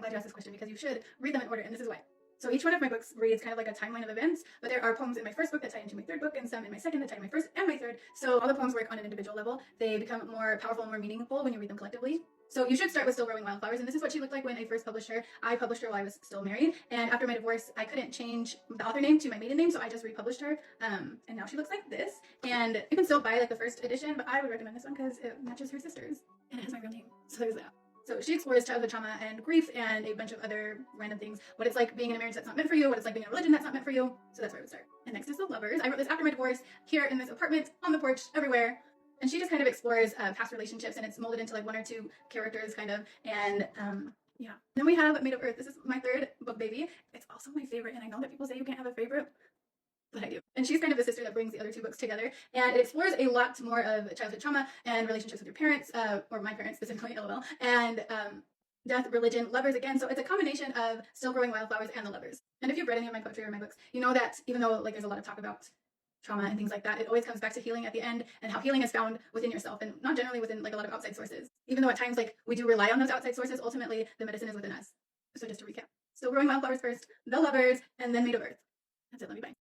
I'm glad you asked this question because you should read them in order, and this is why. So each one of my books reads kind of like a timeline of events, but there are poems in my first book that tie into my third book, and some in my second that tie into my first and my third. So all the poems work on an individual level. They become more powerful and more meaningful when you read them collectively. So you should start with Still Growing Wildflowers, and this is what she looked like when I first published her. I published her while I was still married, and after my divorce, I couldn't change the author name to my maiden name, so I just republished her, and now she looks like this. And you can still buy like the first edition, but I would recommend this one because it matches her sister's, and it has my real name, so there's that. So she explores childhood trauma and grief and a bunch of other random things. What it's like being in a marriage that's not meant for you, what it's like being in a religion that's not meant for you. So that's where I would start. And next is The Lovers. I wrote this after my divorce, here in this apartment, on the porch, everywhere. And she just kind of explores past relationships, and it's molded into like one or two characters kind of. And yeah. Then we have Made of Earth. This is my third book baby. It's also my favorite, and I know that people say you can't have a favorite, but I do. And she's kind of the sister that brings the other two books together. And it explores a lot more of childhood trauma and relationships with your parents, or my parents specifically, LOL, and death, religion, lovers again. So it's a combination of Still Growing Wildflowers and The Lovers. And if you've read any of my poetry or my books, you know that even though like there's a lot of talk about trauma and things like that, it always comes back to healing at the end, and how healing is found within yourself and not generally within like a lot of outside sources. Even though at times like we do rely on those outside sources, ultimately the medicine is within us. So just to recap, Still Growing Wildflowers first, The Lovers, and then Made of Earth. That's it. Let me bye.